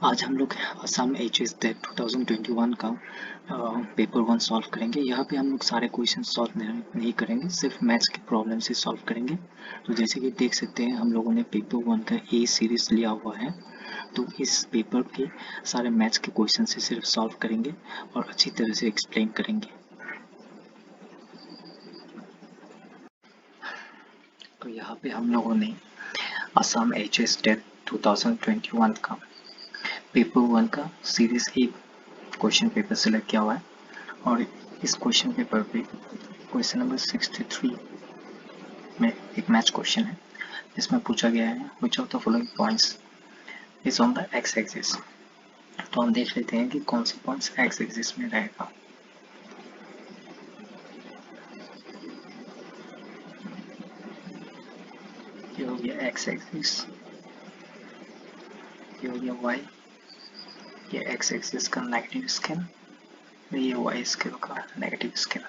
आज हम लोग असम HS टेट 2021 का पेपर 1 सॉल्व करेंगे। यहाँ पे हम लोग सारे क्वेश्चन सॉल्व नहीं करेंगे, सिर्फ मैथ्स की प्रॉब्लम से सॉल्व करेंगे। तो जैसे कि देख सकते हैं हम लोगों ने पेपर 1 का ए सीरीज लिया हुआ है, तो इस पेपर के सारे मैथ्स के क्वेश्चन से सिर्फ सॉल्व करेंगे और अच्छी तरह से एक्सप्लेन करेंगे। तो यहाँ पे हम लोगों ने असम HS टेट 2021 का पेपर 1 का series A question paper select किया हुआ है और इस क्वेश्चन पेपर पे क्वेश्चन नंबर 63 में एक मैथ्स क्वेश्चन है जिसमें पूछा गया है which of the following points is on the x axis. तो हम देख लेते हैं कि कौन से पॉइंट्स एक्स एक्सिस में रहेगा। ये हो गया एक्स एक्सिस, ये हो गया वाई, ये एक्स एक्सिस का नेगेटिव स्केल, ये वाई स्केल का नेगेटिव स्केल।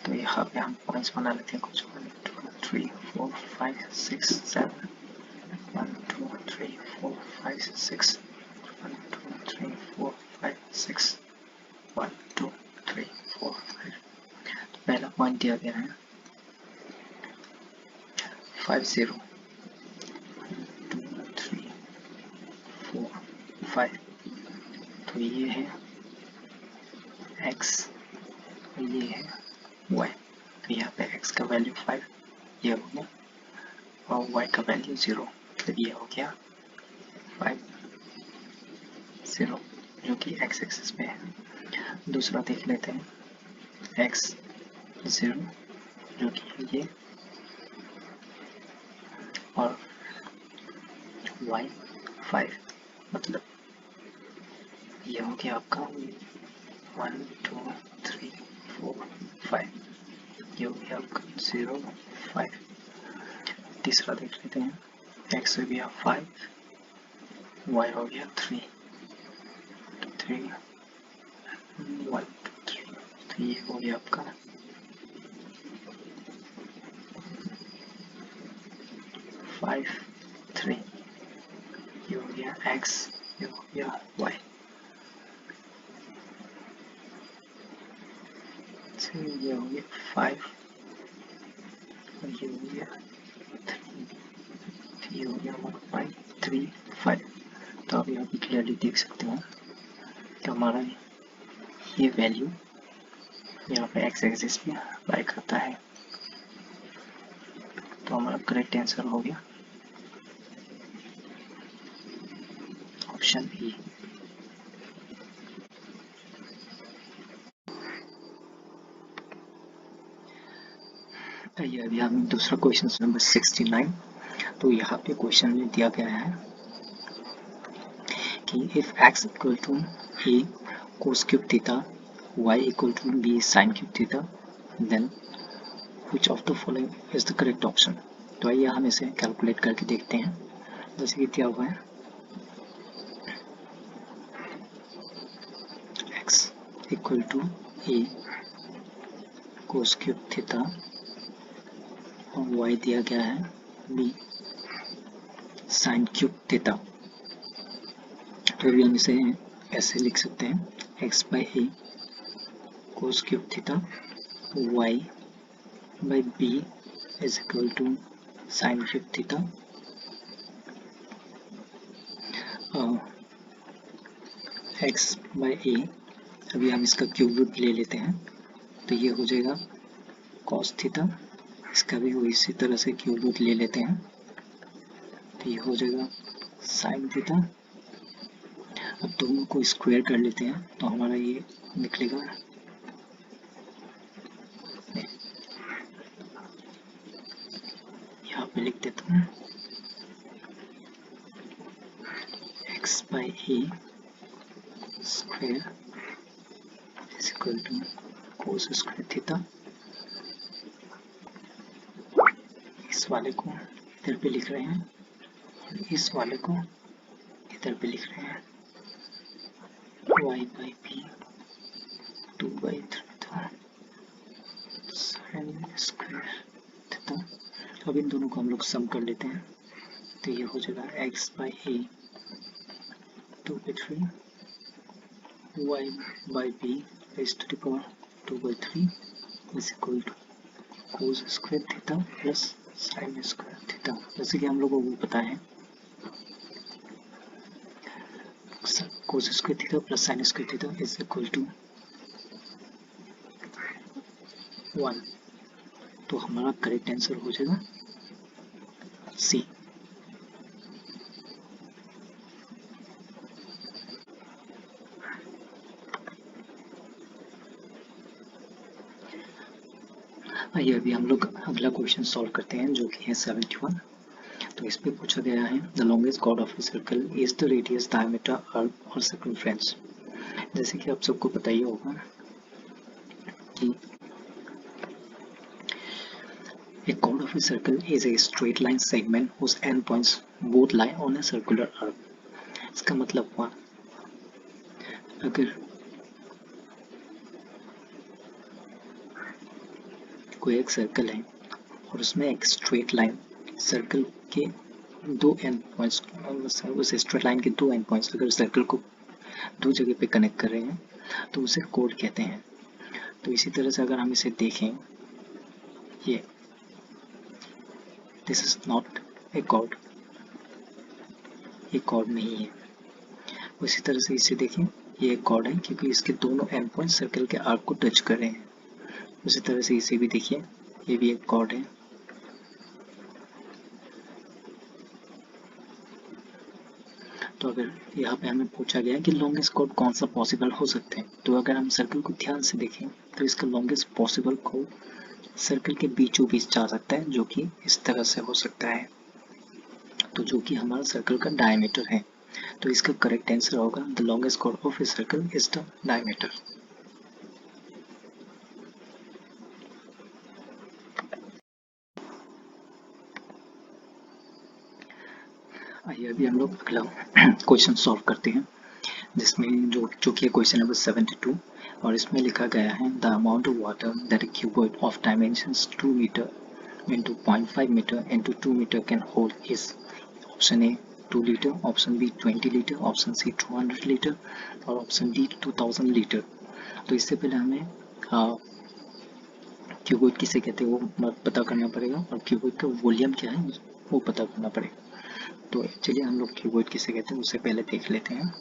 तो यहाँ पे हम पॉइंट्स बना लेते हैं कुछ 1 2 3 4 5 6 7 1 2 3 4 5 6 1 2 3 4 5 6 1 2 3 4 5। तो पहला पॉइंट दिया गया है 5 0 2 3 4 5। तो ये है x, ये है y। तो यहाँ पे x का वैल्यू 5 ये हो गया और y का वैल्यू 0, मतलब ये हो गया 5 0 जो कि x एक्सिस पे है। दूसरा देख लेते हैं x 0 जो कि ये और y 5, मतलब ये हो गया आपका 1 2 3 4 5, ये हो गया आपका 0 5। तीसरा देख लेते हैं x हो गया 5, y हो गया 3 3 1 2 3। तो ये हो गया आपका 5 3, ये हो गया x, ये हो गया y। ये हो गया 5 और ये हो गया 3, ये हो गया 1 3 5। तो आप यहाँ पे क्लियरली देख सकते हो कि हमारा ये वैल्यू यहाँ पे एक्स एक्सिस पे लाई करता है। तो हमारा करेक्ट आंसर हो गया ऑप्शन ए। अभी हम दूसरा क्वेश्चन नंबर 69। तो यहाँ पे क्वेश्चन में दिया गया है कि if x equal to a cos cube theta y equal to b sin cube theta then which of the following is the correct option. तो आइए हम इसे कैलकुलेट करके देखते हैं। जैसे कि दिया हुआ है x equal to a cos cube theta और y दिया गया है b sin क्यूब थीटा। तो अभी हम इसे ऐसे लिख सकते हैं x by a cos cube theta y by b is equal to sine cube theta. x by a, अभी हम इसका क्यूब रूट ले लेते हैं तो ये हो जाएगा cos थीटा, इसका भी वो इसी तरह से क्यूब रूट ले लेते हैं तो ये हो जाएगा साइन थीटा। अब दोनों को स्क्वायर कर लेते हैं तो हमारा ये निकलेगा, यहाँ पे लिख देता हूँ x by A square is equal to cos square theta. इस वाले को इधर पे लिख रहे हैं और इस वाले को इधर पे लिख रहे हैं y बाई b 2/3 था साइन स्क्वायर थीटा। अब इन दोनों को हम लोग सम कर लेते हैं तो ये हो जाएगा x by A 2/3 y by b raised to the power 2/3 is equal to cos square theta plus sine square theta. जैसे कि हम लोगों को पता है cos square theta plus sine square theta is equal to 1। तो हमारा करेक्ट आंसर हो जाएगा सी। आइए अभी हम लोग अगला क्वेश्चन सॉल्व करते हैं जो कि है 71। तो इस पे पूछा गया है the longest chord of a circle is the radius diameter और सर्कमफ्रेंस। जैसे कि आप सबको पता ही होगा कि a chord of a circle is a straight line segment whose endpoints both lie on a circular arc। इसका मतलब हुआ अगर कोई एक सर्कल है और उसमें एक स्ट्रेट लाइन सर्कल के दो एंड पॉइंट्स, उस स्ट्रेट लाइन के दो एंड पॉइंट्स अगर सर्कल को दो जगह पे कनेक्ट कर रहे हैं तो उसे कोड कहते हैं। तो इसी तरह से अगर हम इसे देखें, ये this is not a chord, ये कॉर्ड नहीं है। उसी तरह से इसे देखें, ये एक कॉर्ड है क्योंकि इसके दोनों एंड पॉइंट सर्कल के आर्क को टच कर रहे हैं। उसी तरह से इसे भी देखिए, ये भी एक कॉर्ड है। तो अगर यहाँ पे हमें पूछा गया है कि लॉन्गेस्ट कॉर्ड कौन सा पॉसिबल हो सकते हैं, तो अगर हम सर्कल को ध्यान से देखें तो इसका लॉन्गेस्ट पॉसिबल कॉर्ड सर्कल के बीचों बीच जा सकता है, जो कि इस तरह से हो सकता है। तो जो कि हमारा सर्कल का डायमीटर है, तो इसका करेक्ट आंसर होगा the longest chord of a circle is the diameter. आइए अभी हम लोग अगला क्वेश्चन सॉल्व करते हैं, जिसमें जो कि क्वेश्चन नंबर 72 और इसमें लिखा गया है the amount of water that a cuboid of dimensions 2 meter into 0.5 meter into 2 meter can hold is option A 2 litre, option B 20 litre, option C 200 litre और ऑप्शन डी 2000 लीटर। तो इससे पहले हमें क्यूबॉइड किसे कहते हैं वो पता करना पड़ेगा और क्यूबॉइड का वॉल्यूम क्या है वो पता करना पड़ेगा। तो चलिए हम लोग क्यूबॉइड किसे कहते हैं उससे पहले देख लेते हैं।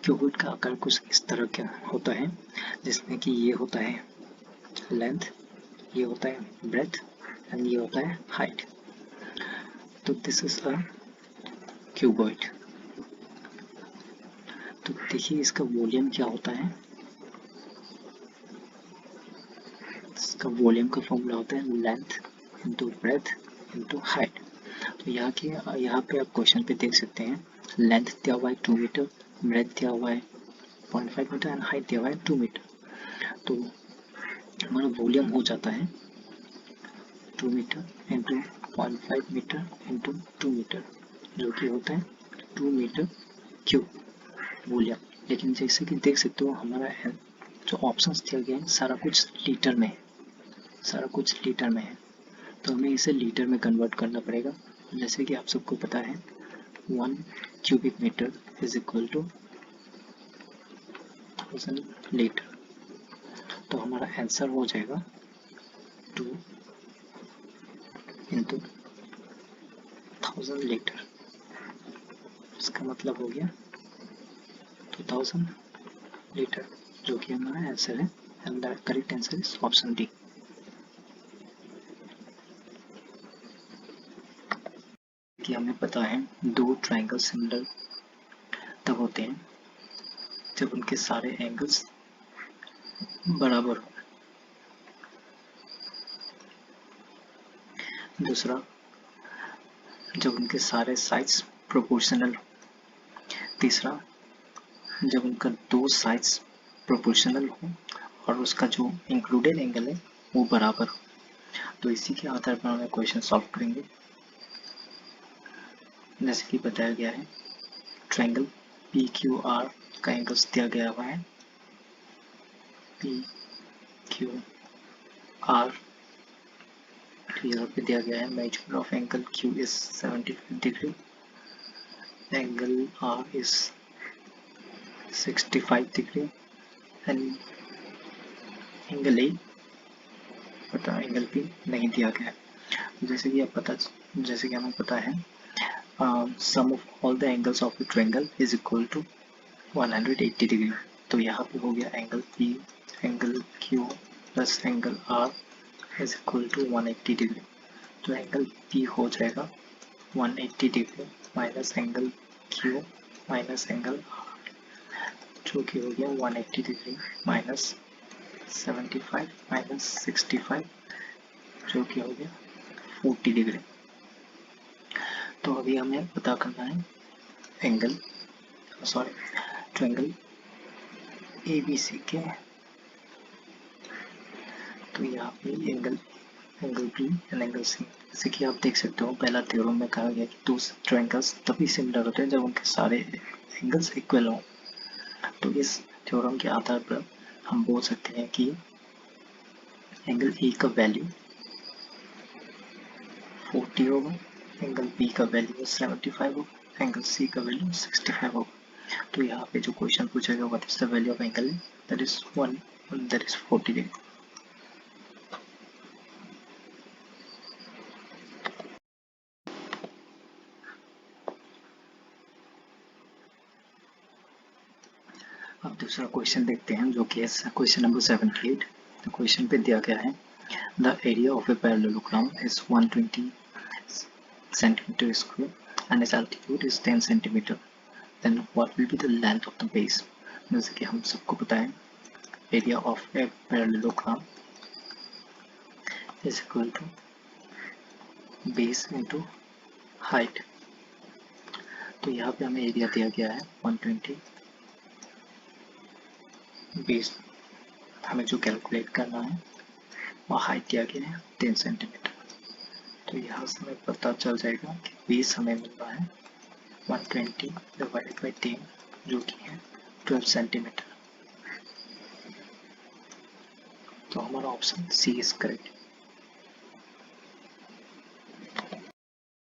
क्यूबॉइड का आकार कुछ इस तरह का होता है, जिसमें कि ये होता है लेंथ, ये होता है ब्रेथ एंड ये होता है हाइट। तो दिस इज अ क्यूबॉइड। तो देखिए इसका वॉल्यूम क्या होता है, इसका वॉल्यूम का फॉर्मूला होता है length into breadth into height. तो यहाँ पे आप क्वेश्चन पे देख सकते हैं लेंथ दिया हुआ है 2 मीटर, ब्रेथ दिया हुआ है 0.5 मीटर एंड हाइट दिया हुआ है 2 मीटर। तो हमारा वॉल्यूम हो जाता है 2 metre into 0.5 metre into 2 metre, जो कि होता है 2 मीटर क्यूब वॉल्यूम। लेकिन जैसे कि देख सकते हो हमारा जो ऑप्शंस दिया गया है सारा कुछ लीटर में है, सारा कुछ लीटर में है। तो हमें इसे लीटर में कन्वर्ट करना पड़ेगा। जैसे कि आप सबको पता है 1 cubic metre is equal to 1000 litre. तो हमारा आंसर हो जाएगा 2 इंटू 1000 लीटर। इसका मतलब हो गया 2000 लीटर, जो कि हमारा आंसर है and the correct answer is option D. कि हमें पता है दो ट्रायंगल सिमिलर तब होते हैं जब उनके सारे एंगल्स बराबर हो। दूसरा, जब उनके सारे साइड्स प्रोपोर्शनल हो। तीसरा, जब उनका दो साइड्स प्रोपोर्शनल हो और उसका जो इंक्लूडेड एंगल है वो बराबर हो। तो इसी के आधार पर हमें क्वेश्चन सॉल्व करेंगे। जैसे कि बताया गया है ट्रायंगल पी क्यू आर का एंगल्स दिया गया हुआ है पी क्यू आर, यहाँ पे दिया गया है measure of angle Q is 75 degree, angle R is 65 degree and angle A पता एंगल बी नहीं दिया गया है। जैसे कि हमें पता है sum of all the angles of a triangle is equal to 180 degree. तो यहाँ पे हो गया angle P angle Q plus angle R is equal to 180 degree. तो एंगल P हो जाएगा 180 degree minus angle Q minus angle R, जो कि हो गया 180 डिग्री माइनस 75 माइनस 65, जो कि हो गया 40 डिग्री। तो अभी हमें पता करना है ट्रायंगल ABC के। तो यहाँ पे angle B and angle C, जैसे कि आप देख सकते हो पहला थ्योरम में कहा गया कि दो ट्रायंगल्स तभी सिमिलर होते हैं जब उनके सारे एंगल्स इक्वल हों। तो इस थ्योरम के आधार पर हम बोल सकते हैं कि एंगल A का वैल्यू 40 होगा, एंगल B का वैल्यू 75 होगा, एंगल C का वैल्यू 65 होगा। तो यहाँ पे जो क्वेश्चन पूछेगा what is the value of angle that is 40 degree. अब दूसरा क्वेश्चन देखते हैं जो कि क्वेश्चन नंबर 78। तो क्वेश्चन पे दिया गया है the area of a parallelogram is 120 centimeter square and its altitude is 10 centimeter, then what will be the length of the base? जैसे कि हम सबको पता है area of a parallelogram is equal to base into height। तो यहाँ पे हमें एरिया दिया गया है 120, बेस हमें जो कैलकुलेट करना है वो हाइट दिया गया है 10 सेंटीमीटर। तो यहाँ से हमें पता चल जाएगा कि बेस हमें मिल रहा है 120 डिवाइडेड बाई 10, जो कि है 12 सेंटीमीटर। तो हमारा ऑप्शन सी इज करेक्ट।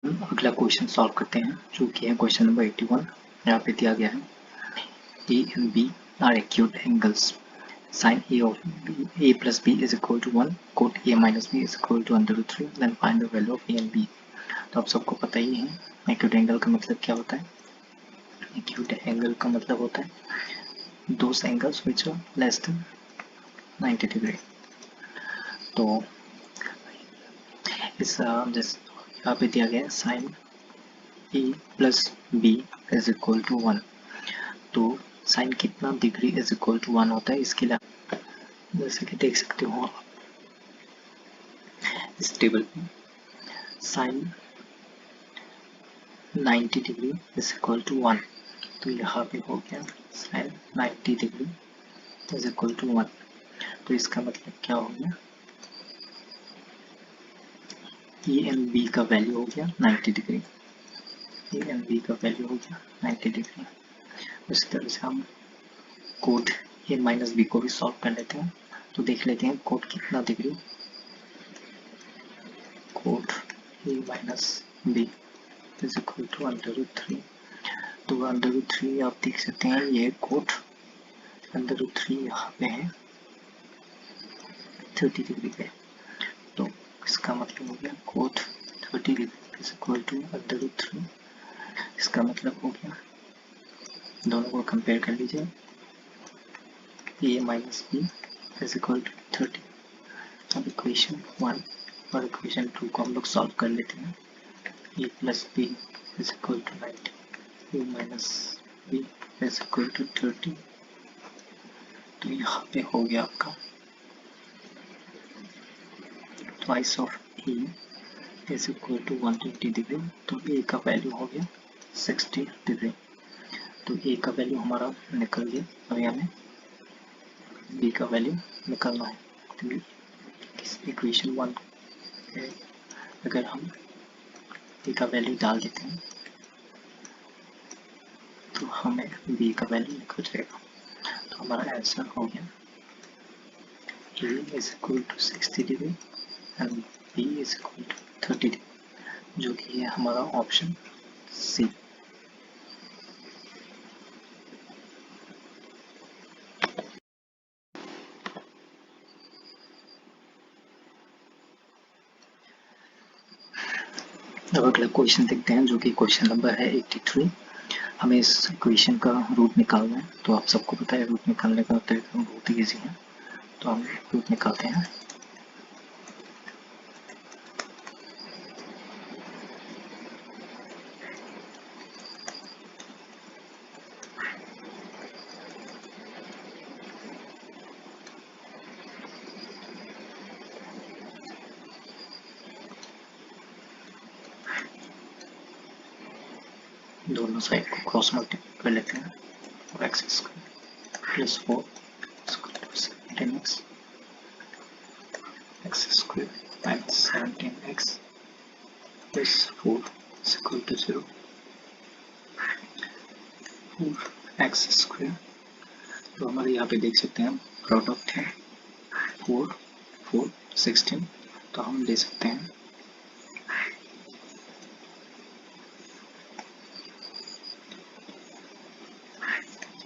अगला क्वेश्चन सॉल्व करते हैं जो कि है क्वेश्चन नंबर 81। यहाँ पे दिया गया है A and B are acute angles, sin a of a plus b is equal to 1, cot a minus b is equal to under root 3, then find the value of a and b। तो आप सबको पता ही है acute angle का मतलब क्या होता है। एक्यूट एंगल का मतलब होता है those angles which are less than 90 degree. तो इस यहाँ पे दिया गया है sin a plus b is equal to 1। तो साइन कितना डिग्री इज इक्वल टू 1 होता है, इसके लिए जैसे कि देख सकते हो आप इस टेबल में sine 90 degree is equal to 1। तो यहाँ पे हो गया sine 90 degree is equal to 1। तो इसका मतलब क्या हो गया, ए एंड बी का वैल्यू हो गया 90 डिग्री, ए एंड बी का वैल्यू हो गया 90 डिग्री। इस तरह से हम कोट ए माइनस बी को भी सॉल्व कर लेते हैं। तो देख लेते हैं कोट कितना degree, cot A minus B is equal to under root 3। तो अंडर रूट 3 आप देख सकते हैं ये कोट अंडर रूट 3 यहाँ पे है 30 डिग्री पे। तो इसका मतलब हो गया cot 30 degree is equal to under root 3। इसका मतलब हो गया, दोनों को कंपेयर कर लीजिए, a minus B is equal to 30। अब इक्वेशन 1 और इक्वेशन 2 को हम लोग सॉल्व कर लेते हैं। a plus B is equal to 90, a minus B is equal to 30। तो यहाँ पे हो गया आपका twice of a is equal to 120 degree. तो a का वैल्यू हो गया 60 डिग्री। तो a का वैल्यू हमारा निकल गया। अभी हमें b का वैल्यू निकालना है। तो इस इक्वेशन 1 अगर हम a का वैल्यू डाल देते हैं तो हमें b का वैल्यू लिखा जाएगा। तो हमारा आंसर हो गया a is equal to 60 degree and b is equal to 30 degree, जो कि है हमारा ऑप्शन सी। अब अगला क्वेश्चन देखते हैं, जो कि क्वेश्चन नंबर है 83। हमें इस क्वेश्चन का रूट निकालना है। तो आप सबको पता है रूट निकालने का तरीका बहुत ही ईजी है। तो हम रूट निकालते हैं। दोनों साइड को क्रॉस मल्टीप्लाई कर लेते हैं और x square plus 4 17x x square minus 17x plus 4 is equal to 0। 4x square, तो हमारे यहाँ पे देख सकते हैं प्रोडक्ट है 4 4 16, तो हम ले सकते हैं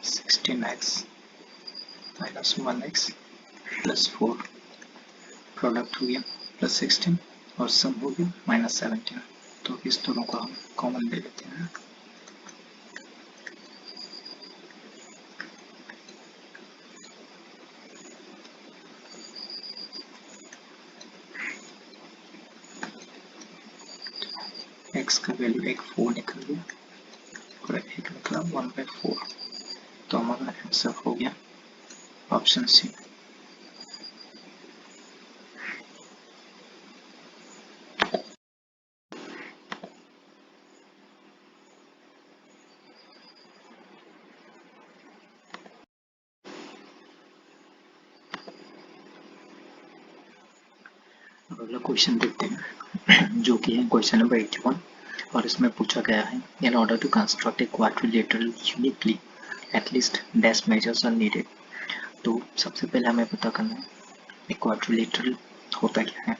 16x minus 1x plus 4, product हो गया प्लस 16 और सम हो गया माइनस 17। तो इस दोनों को हम कॉमन ले लेते हैं। x का वैल्यू एक 4 निकल गया और एक निकला 1/4। तो हमारा आंसर हो गया ऑप्शन सी। अगला क्वेश्चन देखते हैं, जो कि है क्वेश्चन नंबर 81 और इसमें पूछा गया है in order to construct a quadrilateral uniquely at least dash measures are needed. तो सबसे पहले हमें पता करना है क्वाड्रिलेटरल होता क्या है।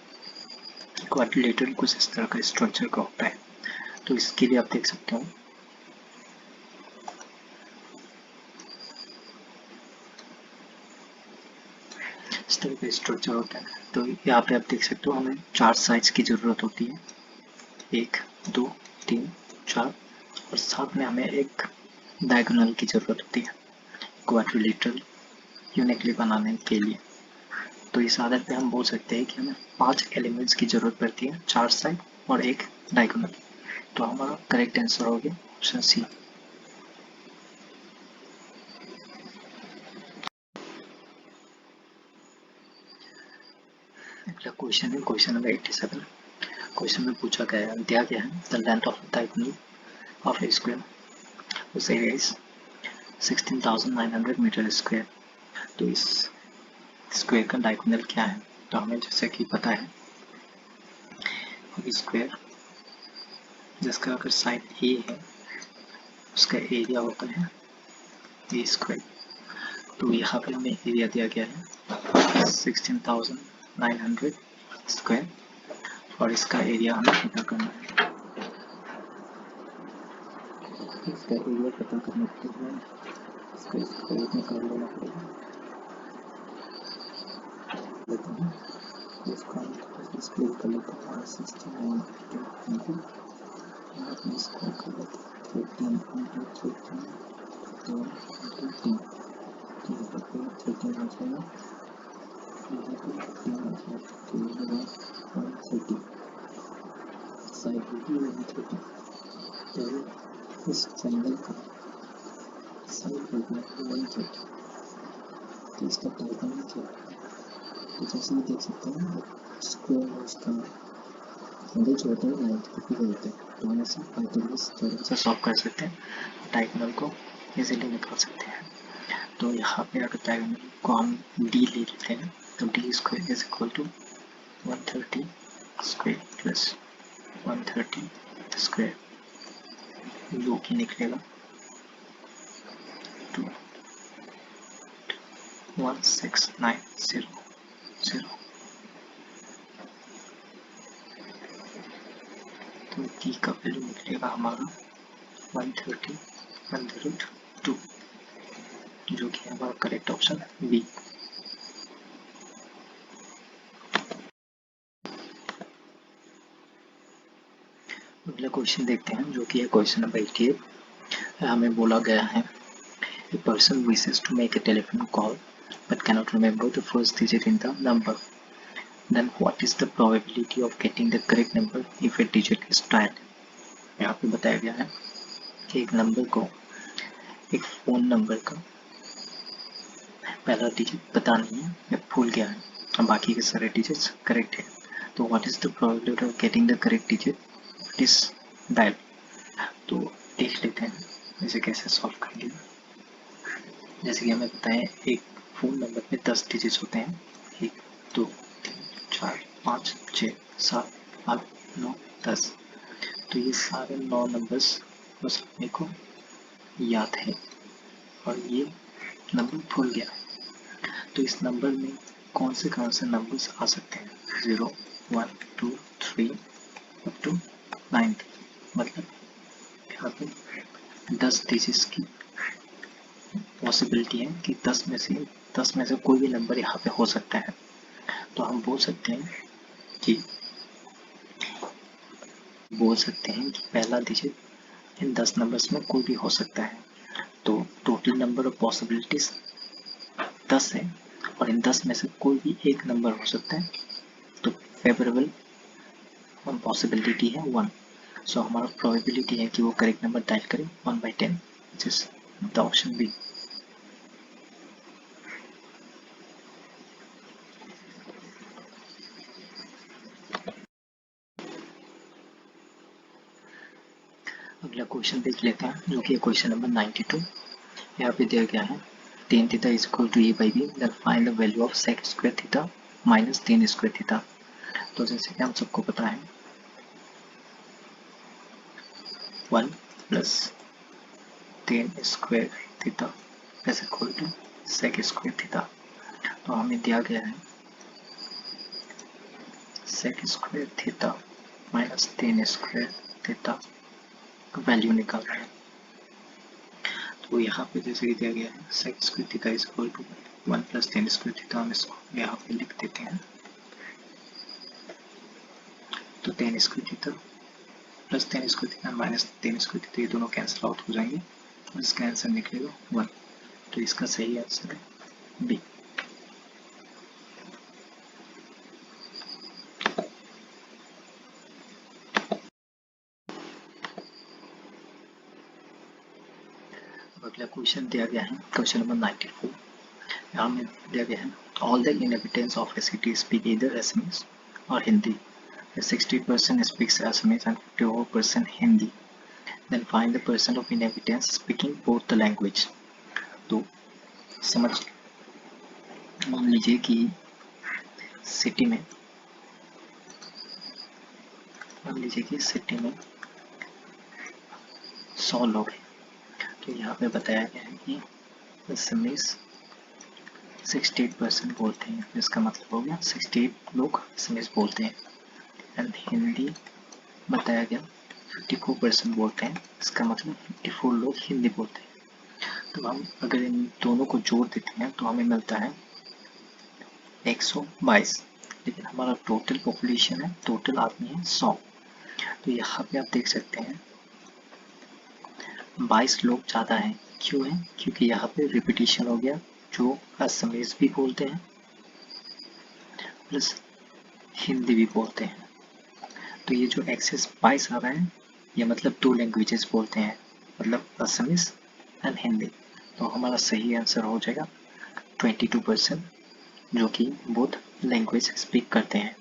क्वाड्रिलेटरल कुछ इस तरह का स्ट्रक्चर का होता है। तो इसके लिए आप देख सकते हो इस तरह का स्ट्रक्चर होता है। तो यहाँ पे आप देख सकते हो हमें 4 साइड्स की जरूरत होती है, 1 2 3 4, और साथ में हमें एक डायगोनल की जरूरत होती है क्वाड्रिलेटरल यूनिकली बनाने के लिए। तो इस आधार पे हम बोल सकते हैं कि हमें 5 एलिमेंट्स की जरूरत पड़ती है, 4 साइड और एक डायगोनल। तो हमारा करेक्ट आंसर हो गया ऑप्शन सी। अगला क्वेश्चन है क्वेश्चन नंबर 87। क्वेश्चन में पूछा गया है, दिया गया है the length of diagonal of A square उस एरिया इज 16,900 मीटर स्क्वायर। तो इस स्क्वायर का डायगोनल क्या है। तो हमें जैसे कि पता है स्क्वायर जिसका अगर साइड ए है उसका एरिया होता है ए स्क्वायर। तो यहाँ पे हमें एरिया दिया गया है 16,900 स्क्वायर और इसका एरिया हमें पता करना है। इसका एरिया पता करने के लिए इसका स्क्वायर निकाल लेना पड़ेगा। इसको हम स्प्लिट कर लेते हैं 16,900 अपने स्क्वायर कर लेते हैं 13 तो यहाँ पे 13 हो जाएगा, यहाँ पे 15 हो जाएगा, तो ये होगा 130, साइड होगी 130। तो इस ट्रायंगल का साइड हो गया 130, तो इसका डायगोनल क्या है। तो जैसे देख सकते हैं स्क्वायर में उसका एंगल जो होता है 90 डिग्री होता है। तो हम इसे पाइथागोरस थ्योरम से सॉल्व कर सकते हैं, डायगोनल को इजीली निकाल सकते हैं। तो यहाँ पे अगर डायगोनल को हम d ले लेते हैं तो d square is equal to 130 square plus 130 square, जो कि निकलेगा 1690 तो की का वैल्यू निकलेगा हमारा 130.102 जो कि हमारा करेक्ट ऑप्शन बी। अगला क्वेश्चन देखते हैं जो कि है क्वेश्चन नंबर 88। हमें बोला गया है a person wishes to make a telephone call but cannot remember the first digit in the number, then what is the probability of getting the correct number if a digit is dialed। यहाँ पे बताया गया है कि एक number को, एक phone number का पहला डिजिट पता नहीं है या भूल गया है और बाकी के सारे डिजिट्स करेक्ट है, तो what is the probability of getting the correct digit is dial. तो देख लेते हैं इसे कैसे सॉल्व करेंगे। जैसे कि हमें पता है एक फोन नंबर में 10 डिजिट्स होते हैं, 1 2 3 4 5 6 7 8 9 10। तो ये सारे 9 नंबर्स बस अपने को याद है और ये नंबर भूल गया। तो इस नंबर में कौन से नंबर्स आ सकते हैं, 0 1 2 3 अप टू 9। मतलब यहाँ पे 10 डिजिट्स की पॉसिबिलिटी है कि 10 में से कोई भी नंबर यहाँ पे हो सकता है। तो हम बोल सकते हैं कि पहला डिजिट इन 10 नंबर्स में कोई भी हो सकता है। तो टोटल नंबर ऑफ पॉसिबिलिटीज 10 है और इन 10 में से कोई भी एक नंबर हो सकता है। तो फेवरेबल पॉसिबिलिटी है 1। सो हमारा प्रोबेबिलिटी है कि वो करेक्ट नंबर डायल करें 1/10, which is the option B. अगला क्वेश्चन देख लेते हैं जो कि क्वेश्चन नंबर 92। यहाँ पे दिया गया है tan theta is equal to a by b, then find the value of sec square theta minus tan square theta. तो जैसे कि हम सबको पता है 1 plus tan square theta is equal to sec square theta. तो हमें दिया गया है sec square theta minus tan square theta का वैल्यू निकालना है। तो यहाँ पे जैसे कि दिया गया है sec square theta is equal to 1 plus tan square theta, हम इसको यहाँ पे लिख देते हैं। तो tan square theta plus tan square theta minus tan square theta ये दोनों कैंसिल आउट हो जाएंगे और इसका आंसर निकलेगा 1। तो इसका सही आंसर है बी। अगला क्वेश्चन दिया गया है क्वेश्चन नंबर 94। यहाँ में दिया गया है all the inhabitants of A city speak either Assamese और Hindi. 60% speaks Assamese and 54% Hindi. Then find the percent of inhabitants speaking both the language. तो समझ मान लीजिए कि सिटी में 100 लोग हैं। तो यहाँ पे बताया गया है कि असमीज 68% बोलते हैं, जिसका मतलब हो गया 68 लोग असमीज बोलते हैं। एंड हिंदी बताया गया 54% बोलते हैं, इसका मतलब 54 लोग हिंदी बोलते हैं। तो हम अगर इन दोनों को जोड़ देते हैं तो हमें मिलता है 122। लेकिन हमारा टोटल पॉपुलेशन है, टोटल आदमी है 100। तो यहाँ पे आप देख सकते हैं 22 लोग ज़्यादा हैं। क्यों है? क्योंकि यहाँ पे रिपीटिशन हो गया, जो असमीज भी बोलते हैं प्लस हिंदी भी बोलते हैं। तो ये जो एक्सेस 22 आ रहा है ये मतलब 2 लैंग्वेजेस बोलते हैं, मतलब असमीज एंड हिंदी। तो हमारा सही आंसर हो जाएगा 22% जो कि बोथ लैंग्वेज स्पीक करते हैं।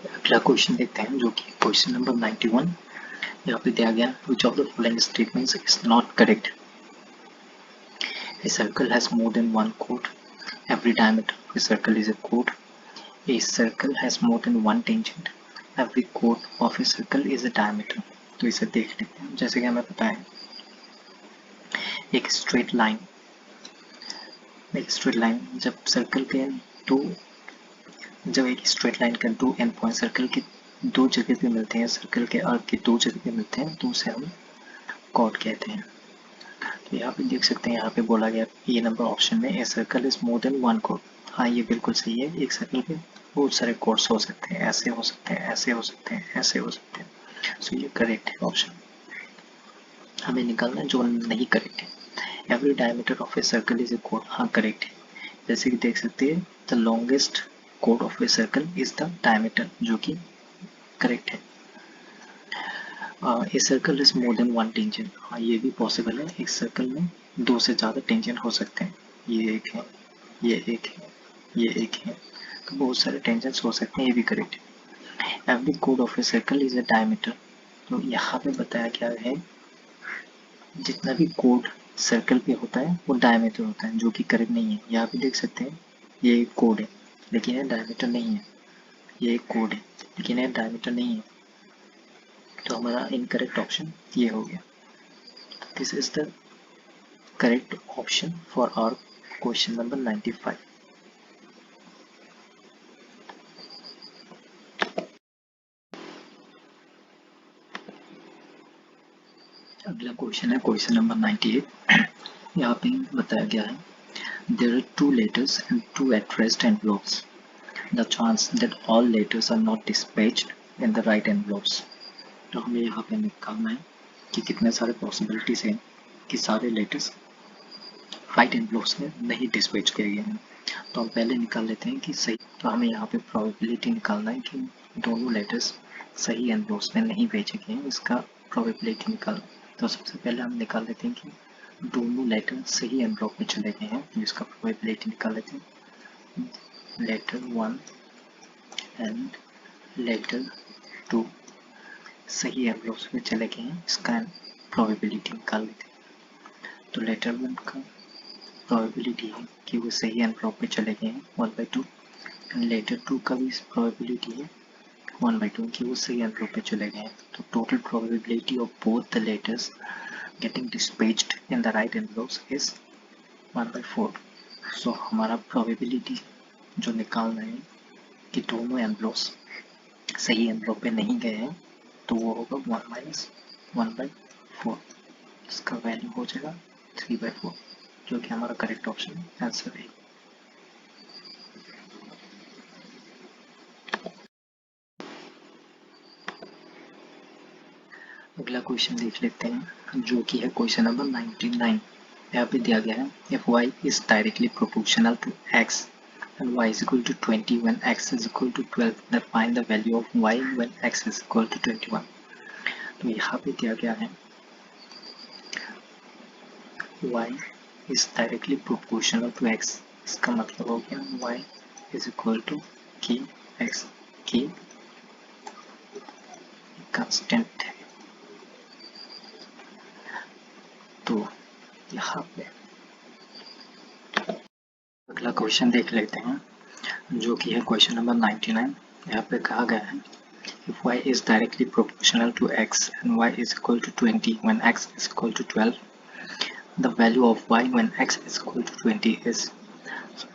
अगला क्वेश्चन देखते हैं जो कि क्वेश्चन नंबर 91। यहाँ पे दिया गया which of the following statements is not correct। A circle has more than one chord. Every diameter of a circle is a chord. A circle has more than one tangent. Every chord of a circle is a diameter. तो इसे देख लेते हैं। जैसे कि हमें पता है एक स्ट्रेट लाइन जब सर्कल के जब एक स्ट्रेट लाइन का दो एंड पॉइंट सर्कल के दो जगह पे मिलते हैं, सर्कल के आर्क के दो जगह पे मिलते हैं, तो उसे हम कॉर्ड कहते हैं। तो यहाँ पे देख सकते हैं, यहाँ पे बोला गया ये नंबर ऑप्शन में a circle is more than one chord. हाँ, ये बिल्कुल सही है। एक सर्कल पे बहुत सारे कॉर्ड्स हो सकते हैं, ऐसे हो सकते हैं, ऐसे हो सकते हैं, ऐसे हो सकते हैं। सो ये करेक्ट है ऑप्शन। हमें निकालना है जो नहीं करेक्ट है। Every diameter of a circle is a chord. हाँ, करेक्ट है। जैसे कि देख सकते हैं the longest chord of a circle is the diameter, जो कि करेक्ट है। A circle is more than one tangent. हाँ, ये भी पॉसिबल है। एक सर्कल में दो से ज़्यादा टेंजेंट हो सकते हैं। ये एक है, ये एक है, ये एक है, तो बहुत सारे टेंजेंट्स हो सकते हैं। ये भी करेक्ट है। Every code of a circle is A diameter. तो यहाँ पे बताया क्या है, जितना भी कोड सर्कल पे होता है वो डायमीटर होता है, जो कि करेक्ट नहीं है। यहाँ पे देख सकते हैं ये एक कोड है लेकिन ये डायमीटर नहीं है। ये एक कोड है लेकिन ये डायमीटर नहीं है। तो हमारा इनकरेक्ट ऑप्शन ये हो गया। This is the correct option for our question number 95। अगला क्वेश्चन है क्वेश्चन नंबर 98। यहाँ पे बताया गया है there are two letters and two at rest envelopes. The chance that all letters are not dispatched in the right envelopes. तो हमें यहाँ पे निकालना है कि कितने सारे पॉसिबिलिटीज हैं कि सारे लेटर्स राइट एनवलप्स में नहीं डिस्पैच किए गए हैं। तो हम पहले निकाल लेते हैं कि सही। तो हमें यहाँ पे प्रोबेबिलिटी निकालना है कि दोनों लेटर्स सही एनवलप्स में नहीं भेजे गए हैं, इसका प्रोबेबिलिटी निकाल। तो सबसे पहले हम निकाल लेते हैं कि दोनों लेटर सही एनवलप में चले गए हैं, तो इसका प्रोबेबिलिटी निकाल लेते हैं। लेटर 1 एंड लेटर 2 सही एनवलप्स में चले गए हैं, इसका प्रोबेबिलिटी निकाल लेते हैं। तो लेटर 1 का प्रोबेबिलिटी है कि वो सही एनवलप में चले गए हैं 1/2, एंड लेटर 2 का भी प्रोबेबिलिटी है 1/2 कि वो सही एनवलप में चले गए हैं। तो total probability of both the letters getting dispatched in the right envelopes is 1/4। सो हमारा प्रोबेबिलिटी जो निकालना है कि दोनों एनवलप्स सही एनवलप पे नहीं गए हैं, तो वो होगा 1 - 1/4। इसका वैल्यू हो जाएगा 3/4, जो कि हमारा करेक्ट ऑप्शन आंसर है। अगला क्वेश्चन देख लेते हैं जो कि है क्वेश्चन नंबर 99। यहाँ पे दिया गया है if y is directly proportional to x and y is equal to 20 when x is equal to 12 then find the value of y when x is equal to 21। तो यहाँ पे दिया गया है y is directly proportional to x, इसका मतलब हो गया y is equal to kx। k constant है। तो यहाँ पे अगला क्वेश्चन देख लेते हैं जो कि है क्वेश्चन नंबर 99। यहाँ पे कहा गया है if y is directly proportional to x and y is equal to 20 when x is equal to 12 the value of y when x is equal to 20 is।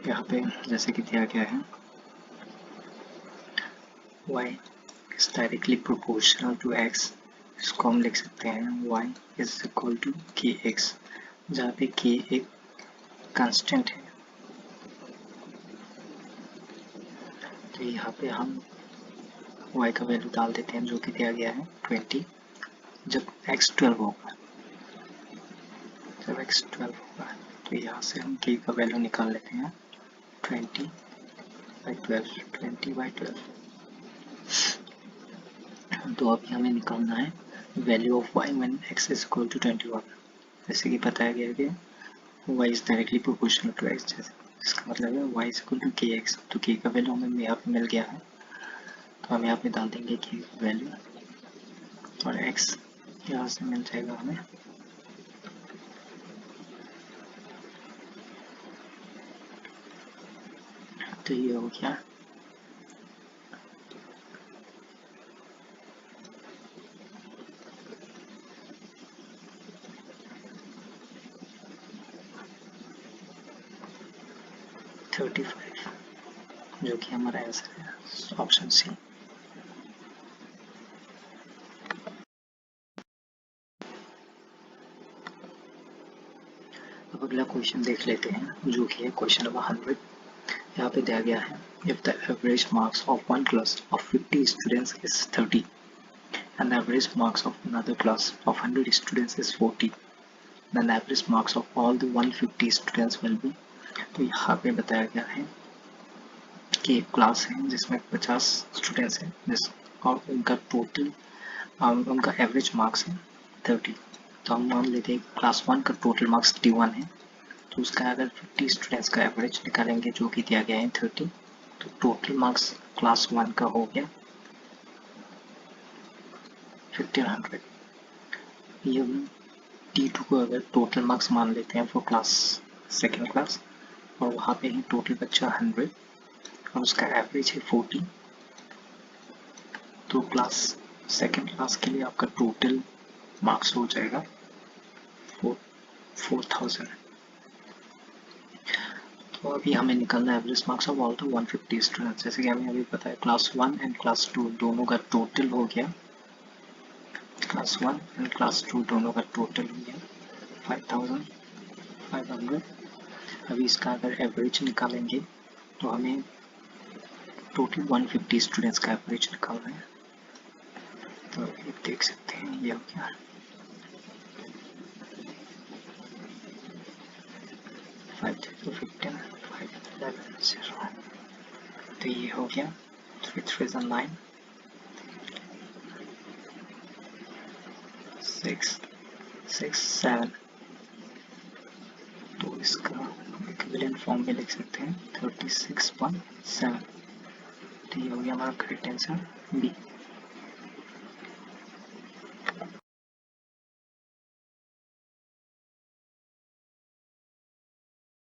यहाँ पे जैसे कि दिया गया है y is directly proportional to x, इसको हम लिख सकते हैं y is equal to kx, जहाँ पे k एक कांस्टेंट है। तो यहाँ पे हम y का वैल्यू डाल देते हैं जो कि दिया गया है 20। जब x 12 होगा, जब x 12 होगा तो यहाँ से हम k का वैल्यू निकाल लेते हैं 20/12, 20/12। तो अभी हमें निकालना है value of y when x is equal to 21। जैसे कि बताया गया है कि y is directly proportional to x, इसका मतलब है y is equal to kx। तो k का वैल्यू हमें यहाँ पे मिल गया है, तो हम यहाँ पे डाल देंगे k का वैल्यू और x यहाँ से मिल जाएगा हमें। तो ये हो गया 35, जो कि हमारा आंसर है ऑप्शन सी। अब अगला क्वेश्चन देख लेते हैं, जो कि है क्वेश्चन नंबर 100। यहाँ पे दिया गया है, if the average marks of one class of 50 students is 30 and the average marks of another class of 100 students is 40, then the average marks of all the 150 students will be। तो यहाँ पे बताया गया है कि एक क्लास है जिसमें 50 स्टूडेंट्स हैं और उनका टोटल उनका एवरेज मार्क्स है 30। तो हम मान लेते हैं क्लास 1 का टोटल मार्क्स 31 है, तो उसका अगर 50 स्टूडेंट्स का एवरेज निकालेंगे जो कि दिया गया है 30, तो टोटल मार्क्स क्लास 1 का हो गया 1500। ये T2 को अगर टोटल मार्क्स मान लेते हैं फॉर क्लास सेकेंड क्लास, और वहाँ पे ही टोटल बच्चा 100 और उसका एवरेज है 40, तो क्लास सेकेंड क्लास के लिए आपका टोटल मार्क्स हो जाएगा 4000। तो अभी हमें निकालना है average marks of all the 150 students. जैसे कि हमें अभी पता है क्लास 1 एंड क्लास 2 दोनों का टोटल हो गया, क्लास 1 एंड क्लास 2 दोनों का टोटल हो गया 5500। अभी इसका अगर एवरेज निकालेंगे तो हमें टोटल 150 स्टूडेंट्स का एवरेज निकालना है। तो ये देख सकते हैं, ये हो गया 5 3 15 5 11 0। तो ये हो गया 3 3 9 6 6 7। तो इसका इक्विवेलेंट फॉर्म में लिख सकते हैं 36.7। तो ये हो गया हमारा करेक्ट आंसर बी।